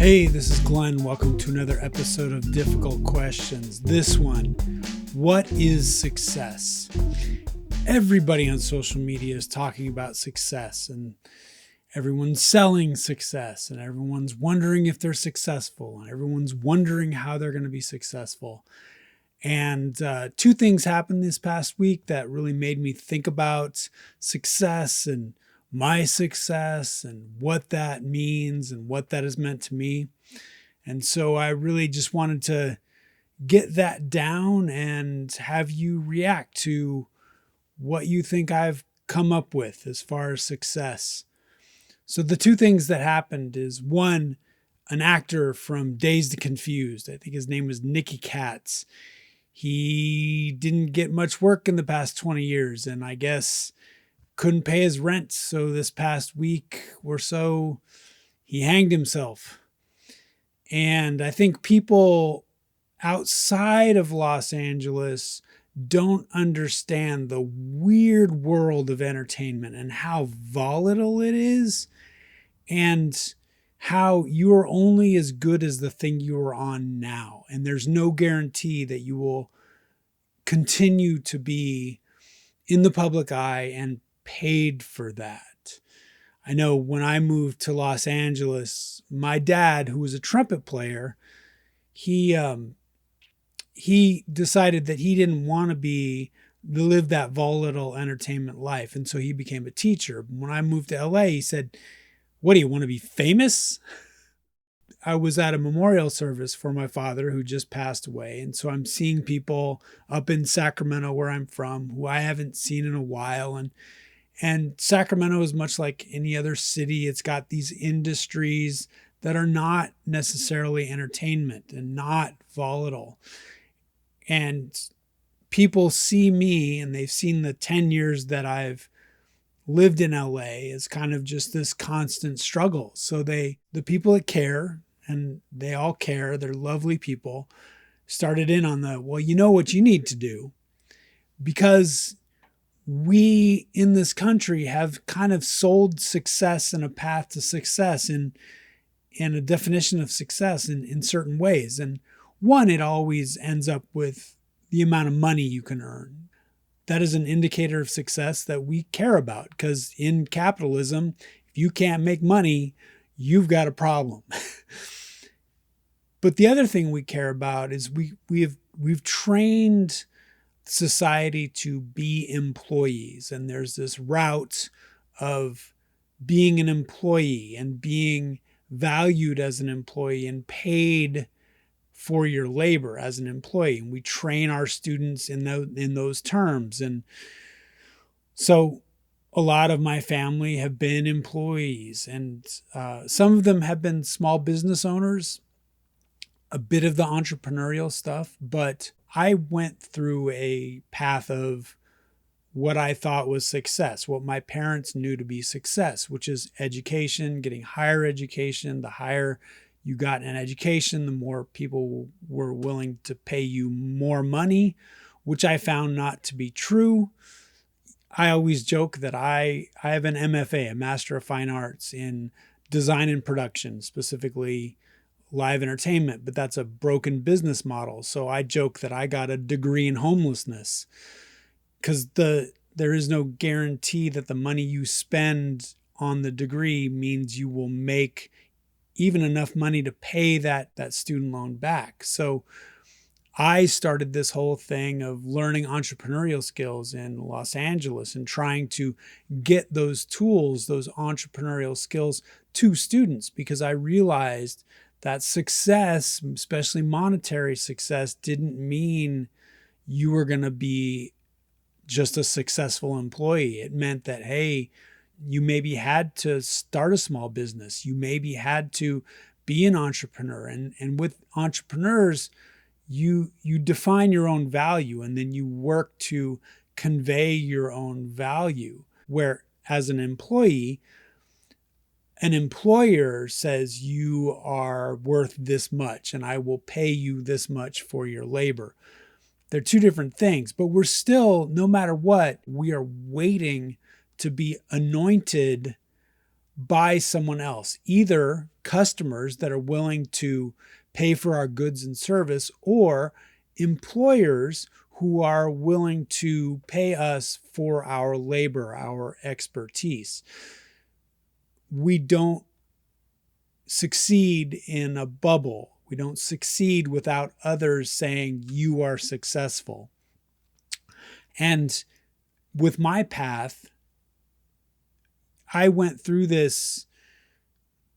Hey, this is Glenn. Welcome to another episode of Difficult Questions. This one, what is success? Everybody on social media is talking about success, and everyone's selling success, and everyone's wondering if they're successful, and everyone's wondering how they're going to be successful. And two things happened this past week that really made me think about success and my success and what that means and what that has meant to me. And so I really just wanted to get that down and have you react to what you think I've come up with as far as success. So the two things that happened is, one, an actor from Dazed and Confused, I think his name was Nicky Katz. He didn't get much work in the past 20 years, and I guess couldn't pay his rent. So this past week or so, he hanged himself. And I think people outside of Los Angeles don't understand the weird world of entertainment and how volatile it is, and how you are only as good as the thing you are on now. And there's no guarantee that you will continue to be in the public eye and paid for that. I know when I moved to Los Angeles, my dad, who was a trumpet player, he decided that he didn't want to live that volatile entertainment life. And so he became a teacher. When I moved to LA, he said, "What do you want to be famous?" I was at a memorial service for my father who just passed away. And so I'm seeing people up in Sacramento, where I'm from, who I haven't seen in a while. And Sacramento is much like any other city. It's got these industries that are not necessarily entertainment and not volatile. And people see me, and they've seen the 10 years that I've lived in LA as kind of just this constant struggle. So the people that care, and they all care, they're lovely people, started in on well, you know what you need to do, because we in this country have kind of sold success and a path to success and a definition of success in certain ways. And one, it always ends up with the amount of money you can earn. That is an indicator of success that we care about, because in capitalism, if you can't make money, you've got a problem. But the other thing we care about is we've trained society to be employees. And there's this route of being an employee and being valued as an employee and paid for your labor as an employee. And we train our students in those terms. And so a lot of my family have been employees, and some of them have been small business owners, a bit of the entrepreneurial stuff. But I went through a path of what I thought was success, what my parents knew to be success, which is education, getting higher education. The higher you got in education, the more people were willing to pay you more money, which I found not to be true. I always joke that I have an MFA, a Master of Fine Arts, in design and production, specifically live entertainment, but that's a broken business model. So I joke that I got a degree in homelessness, because there is no guarantee that the money you spend on the degree means you will make even enough money to pay that student loan back. So I started this whole thing of learning entrepreneurial skills in Los Angeles and trying to get those tools, those entrepreneurial skills, to students, because I realized that success, especially monetary success, didn't mean you were going to be just a successful employee. It meant that, hey, you maybe had to start a small business. You maybe had to be an entrepreneur. And with entrepreneurs, you define your own value, and then you work to convey your own value. Where as an employee, an employer says you are worth this much and I will pay you this much for your labor. They're two different things, but we're still, no matter what, we are waiting to be anointed by someone else, either customers that are willing to pay for our goods and service, or employers who are willing to pay us for our labor, our expertise. We don't succeed in a bubble. We don't succeed without others saying you are successful. And with my path, I went through this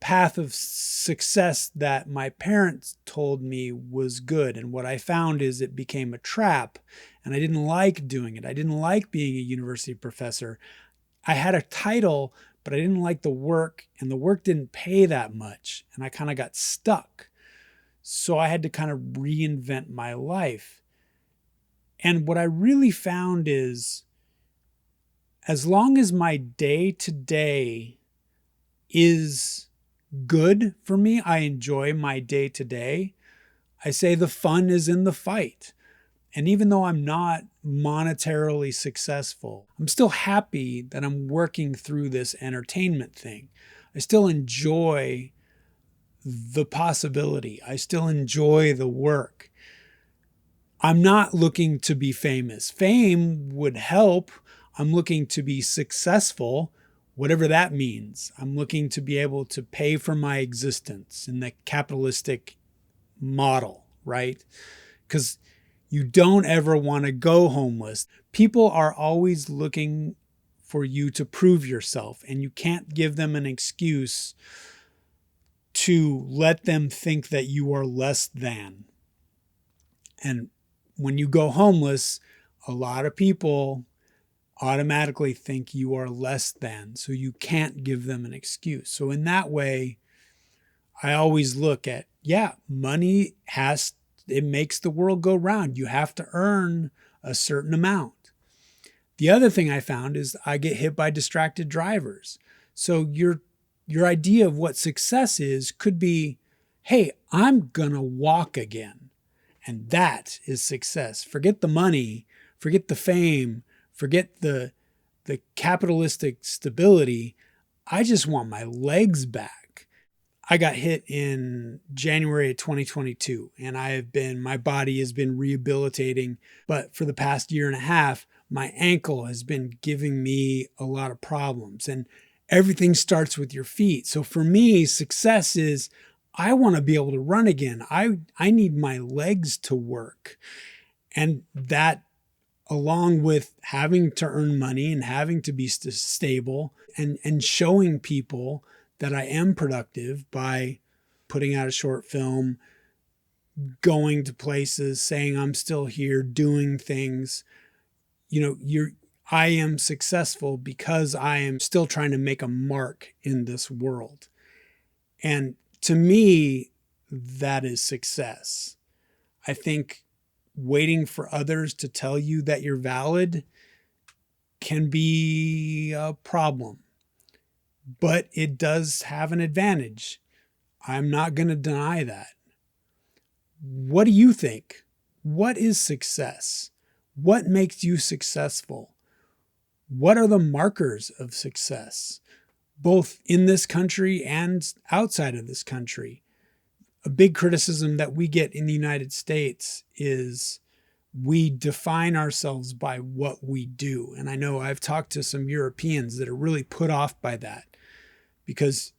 path of success that my parents told me was good. And what I found is it became a trap, and I didn't like doing it. I didn't like being a university professor. I had a title, but I didn't like the work, and the work didn't pay that much. And I kind of got stuck. So I had to kind of reinvent my life. And what I really found is, as long as my day-to-day is good for me, I enjoy my day-to-day. I say the fun is in the fight. And even though I'm not monetarily successful, I'm still happy that I'm working through this entertainment thing. I still enjoy the possibility. I still enjoy the work. I'm not looking to be famous. Fame would help. I'm looking to be successful, whatever that means. I'm looking to be able to pay for my existence in the capitalistic model, right? Because you don't ever want to go homeless. People are always looking for you to prove yourself, and you can't give them an excuse to let them think that you are less than. And when you go homeless, a lot of people automatically think you are less than, so you can't give them an excuse. So in that way, I always look at, money it makes the world go round. You have to earn a certain amount. The other thing I found is I get hit by distracted drivers. So your idea of what success is could be, hey, I'm gonna walk again. And that is success. Forget the money, forget the fame, forget the capitalistic stability. I just want my legs back. I got hit in January of 2022, and my body has been rehabilitating. But for the past year and a half, my ankle has been giving me a lot of problems. And everything starts with your feet. So for me, success is I want to be able to run again. I need my legs to work. And that, along with having to earn money and having to be stable and showing people that I am productive by putting out a short film, going to places, saying I'm still here, doing things. I am successful because I am still trying to make a mark in this world. And to me, that is success. I think waiting for others to tell you that you're valid can be a problem, but it does have an advantage. I'm not going to deny that. What do you think? What is success? What makes you successful? What are the markers of success, both in this country and outside of this country? A big criticism that we get in the United States is we define ourselves by what we do. And I know I've talked to some Europeans that are really put off by that because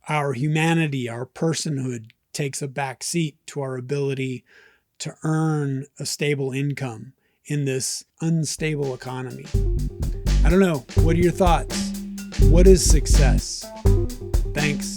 our humanity, our personhood takes a back seat to our ability to earn a stable income in this unstable economy. I don't know. What are your thoughts? What is success? Thanks.